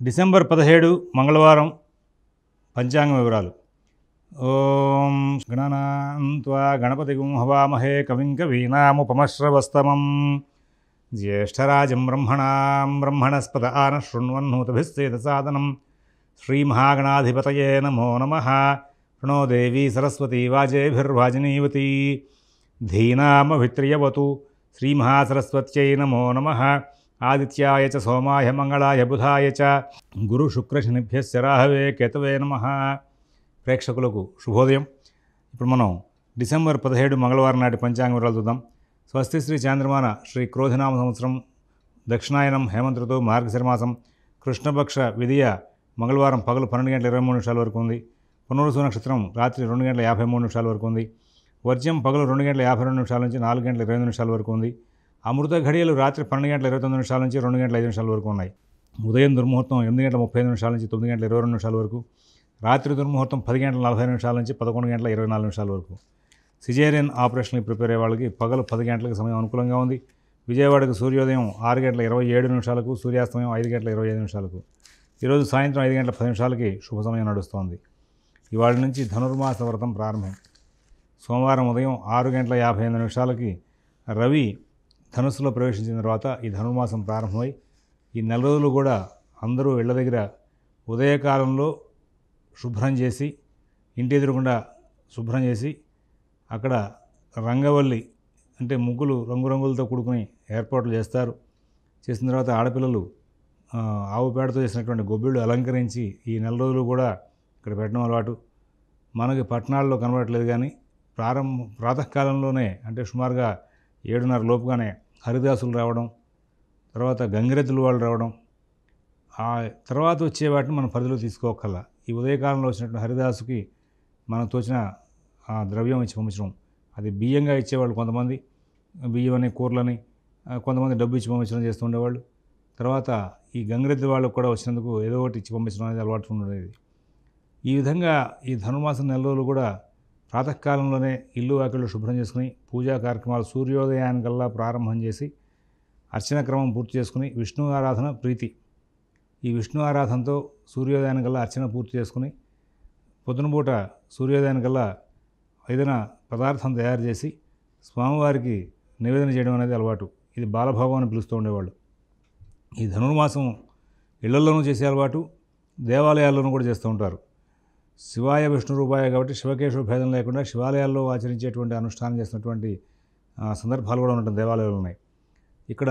December 17 మంగళవారం పంచాంగ వివరాలు. ఓం గణనాన్త్వా గణపతిగుం హవామహే కవిం కవీనాముపమశ్రవస్తమం జ్యేష్ఠరాజం బ్రహ్మణస్పద ఆనః శృణ్వన్నోతభిస్సేదసాదనం శ్రీమహాగణాధిపతయే నమో నమః. ప్రణో దేవీ సరస్వతీ వాజేభిర్వాజినీవతి ధీనామభిత్రియవతు. శ్రీమహాసరస్వత్యై నమో నమః. ఆదిత్యాయ చ సోమాయ మంగళాయ బుధాయ చ గురు శుక్రశనిభ్యశ్చ రాహవే కేతవే నమః. ప్రేక్షకులకు శుభోదయం. ఇప్పుడు మనం డిసెంబర్ 17 మంగళవారం నాటి పంచాంగ వివరాలు చూద్దాం. స్వస్తి శ్రీ చాంద్రమాన శ్రీ క్రోధినామ సంవత్సరం దక్షిణాయనం హేమంత ఋతువు మార్గశిరమాసం కృష్ణపక్ష విధియ మంగళవారం పగలు 12:23 వరకు ఉంది. పునరుసు నక్షత్రం రాత్రి 2:53 వరకు ఉంది. వర్జ్యం పగలు 2:52 నుంచి 4:25 వరకు ఉంది. అమృత ఘడియలు రాత్రి 12:29 నుంచి 2:05 వరకు ఉన్నాయి. ఉదయం దుర్ముహూర్తం 8:35 నుంచి 9:22 వరకు. రాత్రి దుర్ముహూర్తం 10:40 నుంచి 11:24 వరకు. సిజేరియన్ ఆపరేషన్కి ప్రిపేర్ అయ్యే వాళ్ళకి పగలు 10 గంటలకు సమయం అనుకూలంగా ఉంది. విజయవాడకు సూర్యోదయం 6:27 సూర్యాస్తమయం 5:25. ఈరోజు సాయంత్రం 5:10 శుభ సమయం నడుస్తోంది. ఇవాళ నుంచి ధనుర్మాస వ్రతం ప్రారంభం. సోమవారం ఉదయం 6:58 రవి ధనుస్సులో ప్రవేశించిన తర్వాత ఈ ధనుర్మాసం ప్రారంభమై ఈ నెల రోజులు కూడా అందరూ ఇళ్ల దగ్గర ఉదయకాలంలో శుభ్రం చేసి, ఇంటి ఎదురుగుండా శుభ్రం చేసి, అక్కడ రంగవల్లి అంటే ముగ్గులు రంగురంగులతో కూడుకుని ఏర్పాట్లు చేస్తారు. చేసిన తర్వాత ఆడపిల్లలు ఆవు పేడతో చేసినటువంటి గొబ్బిళ్ళు అలంకరించి ఈ నెల రోజులు కూడా ఇక్కడ పెట్టడం అలవాటు. మనకి పట్టణాల్లో కనబడట్లేదు, కానీ ప్రాతకాలంలోనే అంటే సుమారుగా 7:30 లోపుగానే హరిదాసులు రావడం, తర్వాత గంగిరెద్దులు వాళ్ళు రావడం, ఆ తర్వాత వచ్చే వాటిని మనం పరిధిలో తీసుకోకల్లా ఈ ఉదయకాలంలో వచ్చినటువంటి హరిదాసుకి మనం తోచిన ఆ ద్రవ్యం ఇచ్చి పంపించడం. అది బియ్యంగా ఇచ్చేవాళ్ళు కొంతమంది, బియ్యం అని కూరలని, కొంతమంది డబ్బు ఇచ్చి పంపించడం చేస్తూ ఉండేవాళ్ళు. తర్వాత ఈ గంగిరెద్దు వాళ్ళకు కూడా వచ్చినందుకు ఏదో ఒకటి ఇచ్చి పంపించడం అనేది అలవాటు ఉండేది. ఈ విధంగా ఈ ధనుర్మాసం నెల రోజులు కూడా ప్రాతకాలంలోనే ఇల్లు వాకిళ్ళు శుభ్రం చేసుకుని పూజా కార్యక్రమాలు సూర్యోదయానికల్లా ప్రారంభం చేసి అర్చన క్రమం పూర్తి చేసుకుని విష్ణు ఆరాధన ప్రీతి, ఈ విష్ణు ఆరాధనతో సూర్యోదయానికల్లా అర్చన పూర్తి చేసుకుని పొద్దునపూట సూర్యోదయానికల్లా ఏదైనా పదార్థం తయారు చేసి స్వామివారికి నివేదన చేయడం అనేది అలవాటు. ఇది బాలభోగం అని పిలుస్తూ ఉండేవాళ్ళు. ఈ ధనుర్మాసం ఇళ్లలోనూ చేసే అలవాటు, దేవాలయాల్లోనూ కూడా చేస్తూ ఉంటారు. శివాయ విష్ణు రూపాయ కాబట్టి శివకేశవ భేదం లేకుండా శివాలయాల్లో ఆచరించేటువంటి అనుష్ఠానం చేసినటువంటి సందర్భాలు కూడా ఉండటం దేవాలయాలు ఉన్నాయి. ఇక్కడ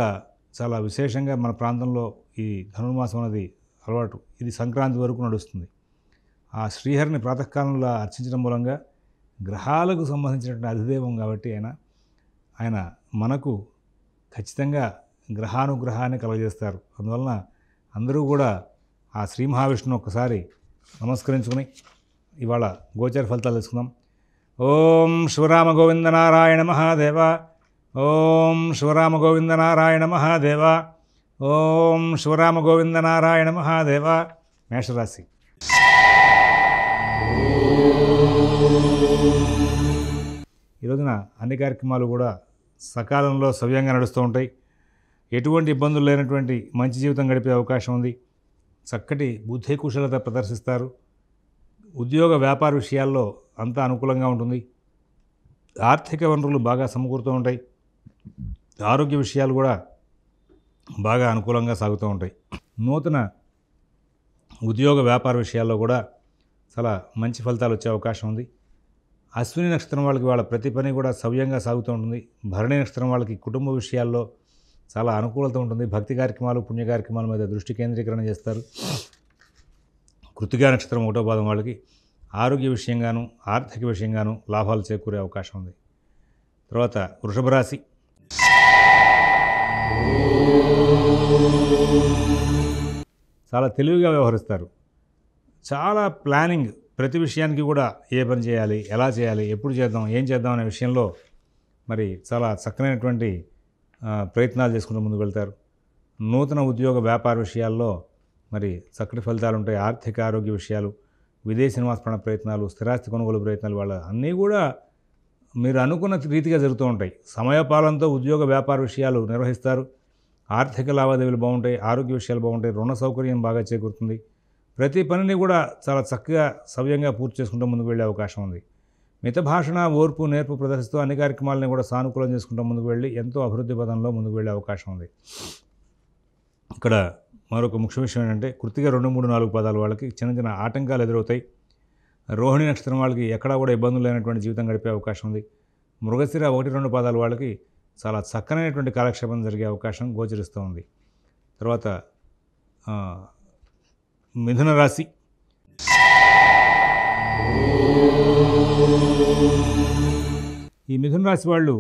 చాలా విశేషంగా మన ప్రాంతంలో ఈ ధనుర్మాసం అనేది అలవాటు. ఇది సంక్రాంతి వరకు నడుస్తుంది. ఆ శ్రీహరిని ప్రాతకాలంలో అర్చించడం మూలంగా గ్రహాలకు సంబంధించినటువంటి అధిదేవం కాబట్టి ఆయన మనకు ఖచ్చితంగా గ్రహానుగ్రహాన్ని కలగజేస్తారు. అందువలన అందరూ కూడా ఆ శ్రీ మహావిష్ణువు ఒక్కసారి నమస్కరించుకుని ఇవాళ గోచర ఫలితాలు తెలుసుకుందాం. ఓం శివరామ గోవింద నారాయణ మహాదేవ. ఓం శివరామ గోవింద నారాయణ మహాదేవ. ఓం శివరామ గోవింద నారాయణ మహాదేవ. మేషరాశి. ఈరోజున అన్ని కార్యక్రమాలు కూడా సకాలంలో సవ్యంగా నడుస్తూ ఉంటాయి. ఎటువంటి ఇబ్బందులు లేనటువంటి మంచి జీవితం గడిపే అవకాశం ఉంది. చక్కటి బుద్ధి కుశలత ప్రదర్శిస్తారు. ఉద్యోగ వ్యాపార విషయాల్లో అంతా అనుకూలంగా ఉంటుంది. ఆర్థిక వనరులు బాగా సమకూరుతూ ఉంటాయి. ఆరోగ్య విషయాలు కూడా బాగా అనుకూలంగా సాగుతూ ఉంటాయి. నూతన ఉద్యోగ వ్యాపార విషయాల్లో కూడా చాలా మంచి ఫలితాలు వచ్చే అవకాశం ఉంది. అశ్విని నక్షత్రం వాళ్ళకి వాళ్ళ ప్రతి పని కూడా సవ్యంగా సాగుతూ ఉంటుంది. భరణి నక్షత్రం వాళ్ళకి కుటుంబ విషయాల్లో చాలా అనుకూలత ఉంటుంది. భక్తి కార్యక్రమాలు, పుణ్య కార్యక్రమాల మీద దృష్టి కేంద్రీకరణ చేస్తారు. కృతికా నక్షత్రం 1వ పాదం వాళ్ళకి ఆరోగ్య విషయంగాను ఆర్థిక విషయంగాను లాభాలు చేకూరే అవకాశం ఉంది. తర్వాత వృషభ రాశి. చాలా తెలివిగా వ్యవహరిస్తారు. చాలా ప్లానింగ్, ప్రతి విషయానికి కూడా ఏ పని చేయాలి, ఎలా చేయాలి, ఎప్పుడు చేద్దాం, ఏం చేద్దాం అనే విషయంలో మరి చాలా చక్కనైనటువంటి ప్రయత్నాలు చేసుకుంటూ ముందుకు వెళ్తారు. నూతన ఉద్యోగ వ్యాపార విషయాల్లో మరి చక్కటి ఫలితాలు ఉంటాయి. ఆర్థిక ఆరోగ్య విషయాలు, విదేశీ నివాసపరణ ప్రయత్నాలు, స్థిరాస్తి కొనుగోలు ప్రయత్నాలు వాళ్ళ అన్నీ కూడా మీరు అనుకున్న రీతిగా జరుగుతూ ఉంటాయి. సమయపాలనతో ఉద్యోగ వ్యాపార విషయాలు నిర్వహిస్తారు. ఆర్థిక లావాదేవీలు బాగుంటాయి, ఆరోగ్య విషయాలు బాగుంటాయి, రుణ సౌకర్యం బాగా చేకూరుతుంది. ప్రతి పనిని కూడా చాలా చక్కగా సవ్యంగా పూర్తి చేసుకుంటూ ముందుకు వెళ్ళే అవకాశం ఉంది. మిత భాషణ, ఓర్పు, నేర్పు ప్రదర్శిస్తూ అన్ని కార్యక్రమాలని కూడా సానుకూలం చేసుకుంటూ ముందుకు వెళ్ళి ఎంతో అభివృద్ధి పదంలో ముందుకు వెళ్ళే అవకాశం ఉంది. ఇక్కడ మరొక ముఖ్య విషయం ఏంటంటే కృత్తిక 2, 3, 4 పాదాల వాళ్ళకి చిన్న చిన్న ఆటంకాలు ఎదురవుతాయి. రోహిణి నక్షత్రం వాళ్ళకి ఎక్కడా కూడా ఇబ్బందులు లేనటువంటి జీవితం గడిపే అవకాశం ఉంది. మృగశిర 1, 2 పాదాల వాళ్ళకి చాలా చక్కనైనటువంటి కాలక్షేపం జరిగే అవకాశం గోచరిస్తూ ఉంది. తర్వాత మిథున రాశి. ఈ మిథున రాశి వాళ్ళు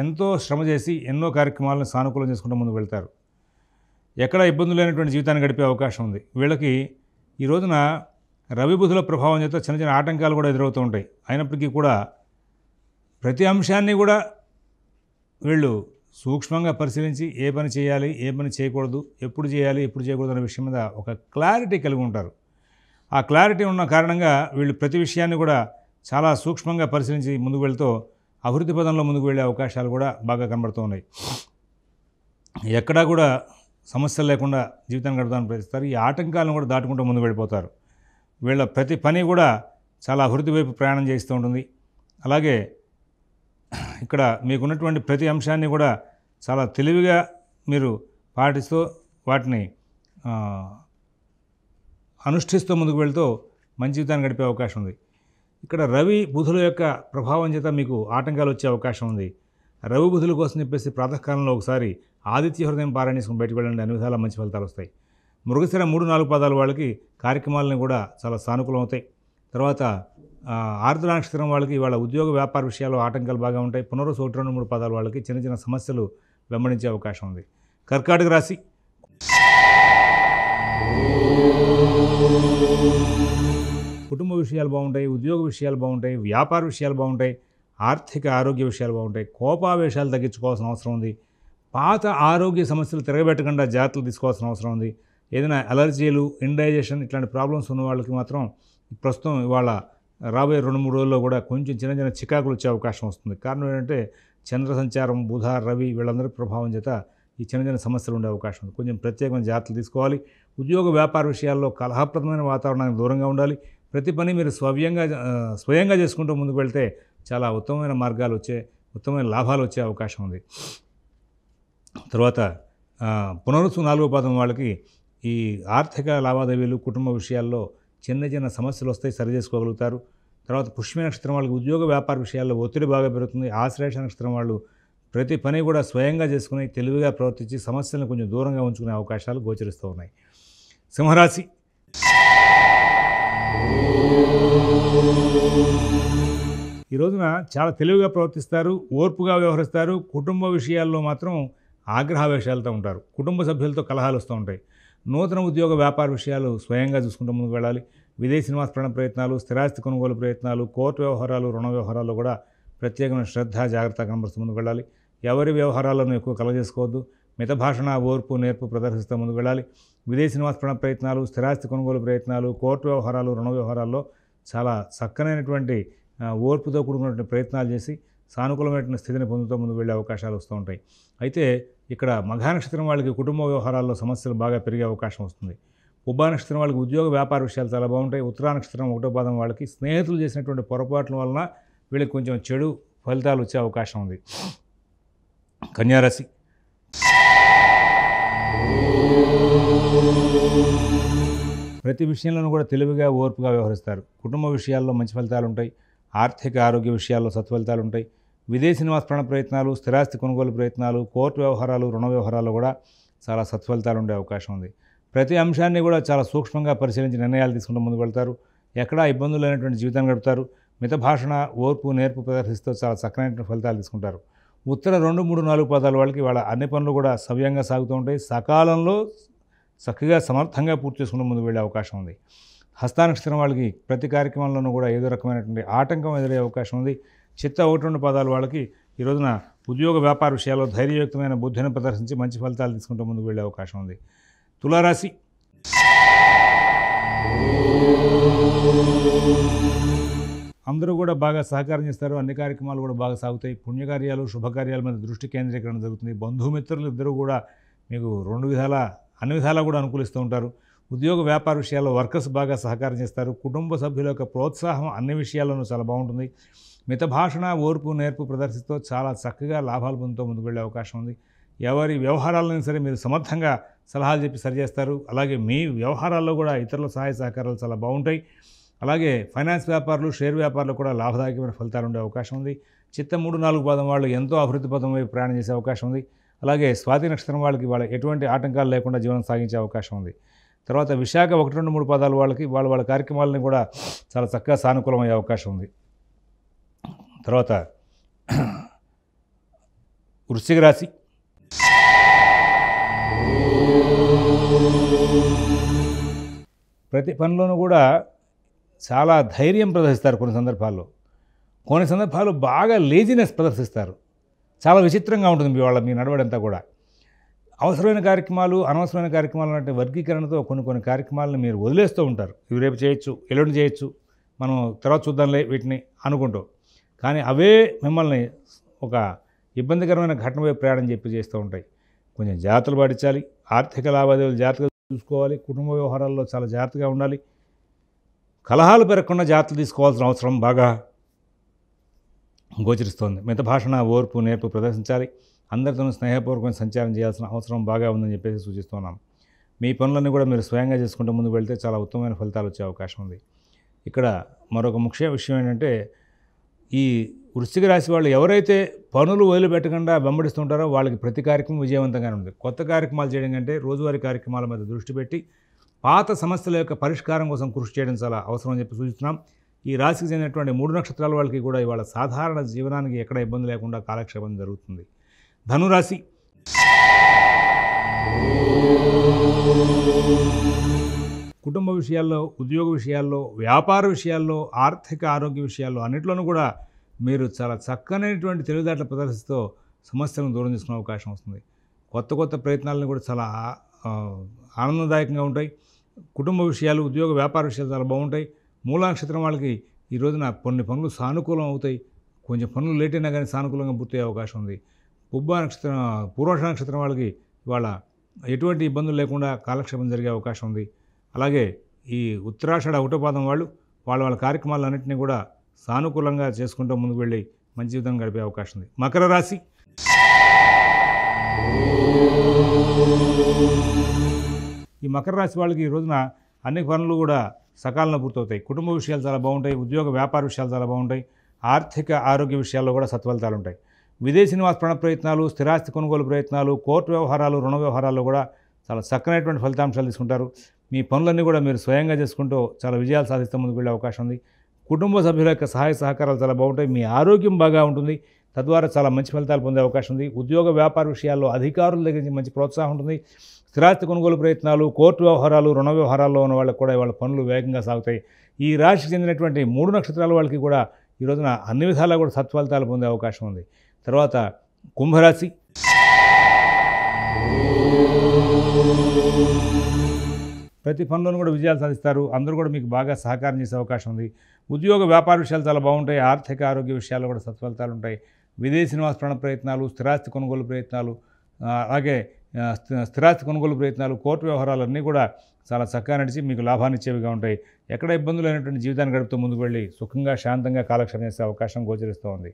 ఎంతో శ్రమ చేసి ఎన్నో కార్యక్రమాలను సానుకూలం చేసుకుంటూ ముందుకు వెళ్తారు. ఎక్కడ ఇబ్బందులు లేనటువంటి జీవితాన్ని గడిపే అవకాశం ఉంది. వీళ్ళకి ఈ రోజున రవి బుధుల ప్రభావం చేత చిన్న చిన్న ఆటంకాలు కూడా ఎదురవుతూ ఉంటాయి. అయినప్పటికీ కూడా ప్రతి అంశాన్ని కూడా వీళ్ళు సూక్ష్మంగా పరిశీలించి ఏ పని చేయాలి, ఏ పని చేయకూడదు, ఎప్పుడు చేయాలి, ఎప్పుడు చేయకూడదు అనే విషయం మీద ఒక క్లారిటీ కలిగి ఉంటారు. ఆ క్లారిటీ ఉన్న కారణంగా వీళ్ళు ప్రతి విషయాన్ని కూడా చాలా సూక్ష్మంగా పరిశీలించి ముందుకు వెళ్తూ అభివృద్ధి పదంలో ముందుకు వెళ్ళే అవకాశాలు కూడా బాగా కనబడుతూ ఉన్నాయి. ఎక్కడా కూడా సమస్యలు లేకుండా జీవితాన్ని గడపడానికి ప్రయత్నిస్తారు. ఈ ఆటంకాలను కూడా దాటుకుంటూ ముందుకు వెళ్ళిపోతారు. వీళ్ళ ప్రతి పని కూడా చాలా అభివృద్ధి వైపు ప్రయాణం చేస్తూ ఉంటుంది. అలాగే ఇక్కడ మీకున్నటువంటి ప్రతి అంశాన్ని కూడా చాలా తెలివిగా మీరు పాటిస్తూ వాటిని అనుష్ఠిస్తూ ముందుకు వెళ్తూ మంచి జీవితాన్ని గడిపే అవకాశం ఉంది. ఇక్కడ రవి బుధుల యొక్క ప్రభావం చేత మీకు ఆటంకాలు వచ్చే అవకాశం ఉంది. రవి బుధుల కోసం చెప్పేసి ప్రాతకాలంలో ఒకసారి ఆదిత్య హృదయం పారాయణించుకుని బయటకు వెళ్ళండి, అన్ని విధాల మంచి ఫలితాలు వస్తాయి. మృగశిర 3, 4 పాదాల వాళ్ళకి కార్యక్రమాలను కూడా చాలా సానుకూలం అవుతాయి. తర్వాత ఆర్ద్ర నక్షత్రం వాళ్ళకి వాళ్ళ ఉద్యోగ వ్యాపార విషయాల్లో ఆటంకాలు బాగా ఉంటాయి. పునరుసు 1, 2, 3 పాదాల వాళ్ళకి చిన్న చిన్న సమస్యలు వెంబడించే అవకాశం ఉంది. కర్కాటక రాశి. కుటుంబ విషయాలు బాగుంటాయి, ఉద్యోగ విషయాలు బాగుంటాయి, వ్యాపార విషయాలు బాగుంటాయి, ఆర్థిక ఆరోగ్య విషయాలు బాగుంటాయి. కోపావేశాలు తగ్గించుకోవాల్సిన అవసరం ఉంది. పాత ఆరోగ్య సమస్యలు తిరగబెట్టకుండా జాగ్రత్తలు తీసుకోవాల్సిన అవసరం ఉంది. ఏదైనా అలర్జీలు, ఇండైజెషన్ ఇట్లాంటి ప్రాబ్లమ్స్ ఉన్న వాళ్ళకి మాత్రం ప్రస్తుతం ఇవాళ రాబోయే 2-3 రోజుల్లో కూడా కొంచెం చిన్న చిన్న చికాకులు వచ్చే అవకాశం వస్తుంది. కారణం ఏంటంటే చంద్ర సంచారం, బుధ, రవి వీళ్ళందరి ప్రభావం చేత ఈ చిన్న చిన్న సమస్యలు ఉండే అవకాశం ఉంది. కొంచెం ప్రత్యేకమైన జాగ్రత్తలు తీసుకోవాలి. ఉద్యోగ వ్యాపార విషయాల్లో కలహప్రదమైన వాతావరణానికి దూరంగా ఉండాలి. ప్రతి పని మీరు స్వయంగా చేసుకుంటూ ముందుకు వెళ్తే చాలా ఉత్తమమైన మార్గాలు ఉత్తమమైన లాభాలు వచ్చే అవకాశం ఉంది. తర్వాత పునరుసు 4వ పాదం వాళ్ళకి ఈ ఆర్థిక లావాదేవీలు, కుటుంబ విషయాల్లో చిన్న చిన్న సమస్యలు వస్తాయి, సరి చేసుకోగలుగుతారు. తర్వాత పుష్య నక్షత్రం వాళ్ళకి ఉద్యోగ వ్యాపార విషయాల్లో ఒత్తిడి బాగా పెరుగుతుంది. ఆశ్లేష నక్షత్రం వాళ్ళు ప్రతి పని కూడా స్వయంగా చేసుకుని తెలివిగా ప్రవర్తించి సమస్యలను కొంచెం దూరంగా ఉంచుకునే అవకాశాలు గోచరిస్తూ ఉన్నాయి. సింహరాశి. ఈ రోజున చాలా తెలివిగా ప్రవర్తిస్తారు, ఓర్పుగా వ్యవహరిస్తారు. కుటుంబ విషయాల్లో మాత్రం ఆగ్రహావేశాలతో ఉంటారు. కుటుంబ సభ్యులతో కలహాలు వస్తూ ఉంటాయి. నూతన ఉద్యోగ వ్యాపార విషయాలు స్వయంగా చూసుకుంటూ ముందుకు వెళ్ళాలి. విదేశీ నివాస ప్రయత్నాలు, స్థిరాస్తి కొనుగోలు ప్రయత్నాలు, కోర్టు వ్యవహారాలు, రుణ వ్యవహారాల్లో కూడా ప్రత్యేకమైన శ్రద్ధ, జాగ్రత్త కనబరుస్తూ ముందుకు వెళ్ళాలి. ఎవరి వ్యవహారాలను ఎక్కువ కలగజేసుకోవద్దు. మిత భాషణ, ఓర్పు, నేర్పు ప్రదర్శిస్తూ ముందుకు వెళ్ళాలి. విదేశీ నివాస ప్రయత్నాలు, స్థిరాస్తి కొనుగోలు ప్రయత్నాలు, కోర్టు వ్యవహారాలు, రుణ వ్యవహారాల్లో చాలా చక్కనైనటువంటి ఓర్పుతో కూడుకున్నటువంటి ప్రయత్నాలు చేసి సానుకూలమైనటువంటి స్థితిని పొందుతూ ముందుకు వెళ్ళే అవకాశాలు వస్తూ ఉంటాయి. అయితే ఇక్కడ మఘా నక్షత్రం వాళ్ళకి కుటుంబ వ్యవహారాల్లో సమస్యలు బాగా పెరిగే అవకాశం వస్తుంది. పుబ్బా నక్షత్రం వాళ్ళకి ఉద్యోగ వ్యాపార విషయాలు చాలా బాగుంటాయి. ఉత్తరా నక్షత్రం 1వ పాదం వాళ్ళకి స్నేహితులు చేసినటువంటి పొరపాట్ల వలన వీళ్ళకి కొంచెం చెడు ఫలితాలు వచ్చే అవకాశం ఉంది. కన్యారాశి. ప్రతి విషయంలోనూ కూడా తెలివిగా, ఓర్పుగా వ్యవహరిస్తారు. కుటుంబ విషయాల్లో మంచి ఫలితాలు ఉంటాయి. ఆర్థిక ఆరోగ్య విషయాల్లో సత్ఫలితాలు ఉంటాయి. విదేశీ నివాస ప్రయత్నాలు, స్థిరాస్తి కొనుగోలు ప్రయత్నాలు, కోర్టు వ్యవహారాలు, రుణ వ్యవహారాల్లో కూడా చాలా సత్ఫలితాలు ఉండే అవకాశం ఉంది. ప్రతి అంశాన్ని కూడా చాలా సూక్ష్మంగా పరిశీలించి నిర్ణయాలు తీసుకుంటూ ముందుకు వెళ్తారు. ఎక్కడా ఇబ్బందులు లేనటువంటి జీవితాన్ని గడుపుతారు. మిత భాషణ, ఓర్పు, నేర్పు ప్రదర్శిస్తూ చాలా చక్కనైనటువంటి ఫలితాలు తీసుకుంటారు. ఉత్తర 2, 3, 4 పాదాల వాళ్ళకి వాళ్ళ అన్ని పనులు కూడా సవ్యంగా సాగుతూ ఉంటాయి. సకాలంలో చక్కగా సమర్థంగా పూర్తి చేసుకుంటూ ముందుకు వెళ్ళే అవకాశం ఉంది. హస్త నక్షత్రం వాళ్ళకి ప్రతి కార్యక్రమంలోనూ కూడా ఏదో రకమైనటువంటి ఆటంకం ఎదురయ్యే అవకాశం ఉంది. చిత్త 1, 2 పాదాల వాళ్ళకి ఈ రోజున ఉద్యోగ వ్యాపార విషయాల్లో ధైర్యయుక్తమైన బుద్ధిని ప్రదర్శించి మంచి ఫలితాలు తీసుకుంటూ ముందుకు వెళ్ళే అవకాశం ఉంది. తులారాశి. అందరూ కూడా బాగా సహకారం చేస్తారు. అన్ని కార్యక్రమాలు కూడా బాగా సాగుతాయి. పుణ్యకార్యాలు, శుభకార్యాల మీద దృష్టి కేంద్రీకరణ జరుగుతుంది. బంధుమిత్రులు ఇద్దరూ కూడా మీకు అన్ని విధాలా కూడా అనుకూలిస్తూ ఉంటారు. ఉద్యోగ వ్యాపార విషయాల్లో వర్కర్స్ బాగా సహకారం చేస్తారు. కుటుంబ సభ్యుల యొక్క ప్రోత్సాహం అన్ని విషయాల్లోనూ చాలా బాగుంటుంది. మిత భాషణ, ఓర్పు, నేర్పు ప్రదర్శిస్తూ చాలా చక్కగా లాభాలు పొందుతూ ముందుకు వెళ్ళే అవకాశం ఉంది. ఎవరి వ్యవహారాలను సరే మీరు సమర్థంగా సలహాలు చెప్పి సరిచేస్తారు. అలాగే మీ వ్యవహారాల్లో కూడా ఇతరుల సహాయ సహకారాలు చాలా బాగుంటాయి. అలాగే ఫైనాన్స్ వ్యాపారులు, షేర్ వ్యాపారులు కూడా లాభదాయకమైన ఫలితాలు ఉండే అవకాశం ఉంది. చిత్త 3, 4 పాదం వాళ్ళు ఎంతో అభివృద్ధి పదం వైపు ప్రయాణం చేసే అవకాశం ఉంది. అలాగే స్వాతి నక్షత్రం వాళ్ళకి ఎటువంటి ఆటంకాలు లేకుండా జీవనం సాగించే అవకాశం ఉంది. తర్వాత విశాఖ 1, 2, 3 పాదాల వాళ్ళకి వాళ్ళ కార్యక్రమాలని కూడా చాలా చక్కగా సానుకూలమయ్యే అవకాశం ఉంది. తర్వాత వృశ్చిక రాశి. ప్రతి పనిలోనూ కూడా చాలా ధైర్యం ప్రదర్శిస్తారు. కొన్ని సందర్భాల్లో బాగా లేజినెస్ ప్రదర్శిస్తారు. చాలా విచిత్రంగా ఉంటుంది మీ నడవడి అంతా కూడా. అవసరమైన కార్యక్రమాలు, అనవసరమైన కార్యక్రమాలు అంటే వర్గీకరణతో కొన్ని కార్యక్రమాలను మీరు వదిలేస్తూ ఉంటారు. ఇవి రేపు చేయొచ్చు, ఎల్లుండి చేయొచ్చు, మనం తర్వాత చూద్దాంలే వీటిని అనుకుంటూ. కానీ అవే మిమ్మల్ని ఒక ఇబ్బందికరమైన ఘటన వైపు ప్రయాణం చేస్తూ ఉంటాయి. కొంచెం జాగ్రత్తలు పాటించాలి. ఆర్థిక లావాదేవీలు జాగ్రత్తగా చూసుకోవాలి. కుటుంబ వ్యవహారాల్లో చాలా జాగ్రత్తగా ఉండాలి. కలహాలు పెరగకుండా జాగ్రత్తలు తీసుకోవాల్సిన అవసరం బాగా గోచరిస్తోంది. మిత భాషణ, ఓర్పు, నేర్పు ప్రదర్శించాలి. అందరితోనూ స్నేహపూర్వకంగా సంచారం చేయాల్సిన అవసరం బాగా ఉందని చెప్పేసి సూచిస్తున్నాం. మీ పనులన్నీ కూడా మీరు స్వయంగా చేసుకుంటూ ముందుకు వెళ్తే చాలా ఉత్తమమైన ఫలితాలు వచ్చే అవకాశం ఉంది. ఇక్కడ మరొక ముఖ్య విషయం ఏంటంటే, ఈ వృశ్చిక రాశి వాళ్ళు ఎవరైతే పనులు వదిలిపెట్టకుండా వెంబడిస్తుంటారో వాళ్ళకి ప్రతి కార్యక్రమం విజయవంతంగానే ఉంది. కొత్త కార్యక్రమాలు చేయడం కంటే రోజువారీ కార్యక్రమాల మీద దృష్టి పెట్టి పాత సమస్యల యొక్క పరిష్కారం కోసం కృషి చేయడం చాలా అవసరం అని చెప్పి సూచిస్తున్నాం. ఈ రాశికి చెందినటువంటి 3 నక్షత్రాల వాళ్ళకి కూడా ఇవాళ సాధారణ జీవనానికి ఎక్కడ ఇబ్బంది లేకుండా కాలక్షేపం జరుగుతుంది. ధనురాశి. కుటుంబ విషయాల్లో, ఉద్యోగ విషయాల్లో, వ్యాపార విషయాల్లో, ఆర్థిక ఆరోగ్య విషయాల్లో అన్నిట్లోనూ కూడా మీరు చాలా చక్కనైనటువంటి తెలివితేటలు ప్రదర్శిస్తూ సమస్యలను దూరం చేసుకునే అవకాశం వస్తుంది. కొత్త ప్రయత్నాలను కూడా చాలా ఆనందదాయకంగా ఉంటాయి. కుటుంబ విషయాలు, ఉద్యోగ వ్యాపార విషయాలు చాలా బాగుంటాయి. మూలా నక్షత్రం వాళ్ళకి ఈ రోజున కొన్ని పనులు సానుకూలం అవుతాయి. కొంచెం పనులు లేట్ అయినా కానీ సానుకూలంగా పూర్తయ్యే అవకాశం ఉంది. పూర్వాషాఢ నక్షత్రం వాళ్ళకి ఇవాళ ఎటువంటి ఇబ్బందులు లేకుండా కాలక్షేపం జరిగే అవకాశం ఉంది. అలాగే ఈ ఉత్తరాషాఢ 1వ పాదం వాళ్ళ కార్యక్రమాలన్నింటినీ కూడా సానుకూలంగా చేసుకుంటూ ముందుకు వెళ్ళి మంచి జీవితం గడిపే అవకాశం ఉంది. మకర రాశి. ఈ మకర రాశి వాళ్ళకి ఈ రోజున అన్ని పనులు కూడా సకాలంలో పూర్తవుతాయి. కుటుంబ విషయాలు చాలా బాగుంటాయి. ఉద్యోగ వ్యాపార విషయాలు చాలా బాగుంటాయి. ఆర్థిక ఆరోగ్య విషయాల్లో కూడా సత్ఫలితాలు ఉంటాయి. విదేశీ నివాస ప్రయత్నాలు, స్థిరాస్తి కొనుగోలు ప్రయత్నాలు, కోర్టు వ్యవహారాలు, రుణ వ్యవహారాల్లో కూడా చాలా చక్కనైనటువంటి ఫలితాంశాలు తీసుకుంటారు. మీ పనులన్నీ కూడా మీరు స్వయంగా చేసుకుంటూ చాలా విజయాలు సాధిస్తూ ముందుకు వెళ్ళే అవకాశం ఉంది. కుటుంబ సభ్యుల యొక్క సహాయ సహకారాలు చాలా బాగుంటాయి. మీ ఆరోగ్యం బాగా ఉంటుంది. తద్వారా చాలా మంచి ఫలితాలు పొందే అవకాశం ఉంది. ఉద్యోగ వ్యాపార విషయాల్లో అధికారుల దగ్గర నుంచి మంచి ప్రోత్సాహం ఉంటుంది. స్థిరాస్తి కొనుగోలు ప్రయత్నాలు, కోర్టు వ్యవహారాలు, రుణ వ్యవహారాల్లో ఉన్న వాళ్ళకి కూడా వాళ్ళ పనులు వేగంగా సాగుతాయి. ఈ రాశికి చెందినటువంటి 3 నక్షత్రాల వాళ్ళకి కూడా ఈ రోజున అన్ని విధాలా కూడా సత్ఫలితాలు పొందే అవకాశం ఉంది. తర్వాత కుంభరాశి. ప్రతి పనిలోనూ కూడా విజయాలు సాధిస్తారు. అందరూ కూడా మీకు బాగా సహకారం చేసే అవకాశం ఉంది. ఉద్యోగ వ్యాపార విషయాలు చాలా బాగుంటాయి. ఆర్థిక ఆరోగ్య విషయాల్లో కూడా సత్ఫలితాలు ఉంటాయి. విదేశీ నివాస ప్రయత్నాలు, స్థిరాస్తి కొనుగోలు ప్రయత్నాలు, అలాగే స్థిరాస్తి కొనుగోలు ప్రయత్నాలు, కోర్టు వ్యవహారాలు అన్నీ కూడా చాలా చక్కగా నడిచి మీకు లాభాన్ని ఇచ్చేవిగా ఉంటాయి. ఎక్కడ ఇబ్బందులు లేనటువంటి జీవితాన్ని గడుపుతూ ముందుకు వెళ్ళి సుఖంగా శాంతంగా కాలక్షేపం చేసే అవకాశం గోచరిస్తూ ఉంది.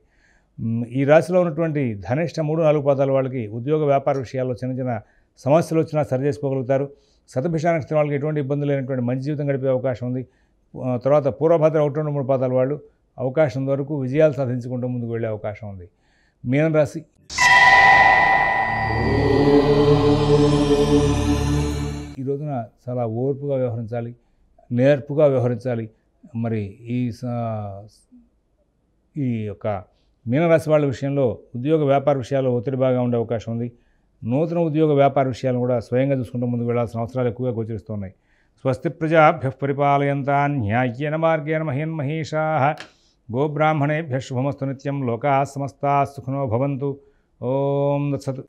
ఈ రాశిలో ఉన్నటువంటి ధనిష్ట 3, 4 పాదాల వాళ్ళకి ఉద్యోగ వ్యాపార విషయాల్లో చిన్న సమస్యలు వచ్చినా సరి చేసుకోగలుగుతారు. శతభిష నక్షత్రం వాళ్ళకి ఎటువంటి ఇబ్బందులు లేనటువంటి మంచి జీవితం గడిపే అవకాశం ఉంది. తర్వాత పూర్వభద్ర 1, 2, 3 పాదాల వాళ్ళు అవకాశం వరకు విజయాలు సాధించుకుంటూ ముందుకు వెళ్ళే అవకాశం ఉంది. మీనం రాశి. ఈ రోజున చాలా ఓర్పుగా వ్యవహరించాలి, నేర్పుగా వ్యవహరించాలి. మరి ఈ యొక్క మీనరాశి వాళ్ళ విషయంలో ఉద్యోగ వ్యాపార విషయాల్లో ఒత్తిడి బాగా ఉండే అవకాశం ఉంది. నూతన ఉద్యోగ వ్యాపార విషయాలను కూడా స్వయంగా చూసుకుంటూ ముందుకు వెళ్లాల్సిన అవసరాలు ఎక్కువగా గోచరిస్తున్నాయి. స్వస్తి ప్రజాభ్యః పరిపాలయంతాన్ న్యాయేన మార్గేణ మహీన్మహీషాః గోబ్రాహ్మణేభ్యః శుభమస్తు నిత్యం. లోకాః సమస్తాః సుఖినో భవంతు. ఓం తత్సత్.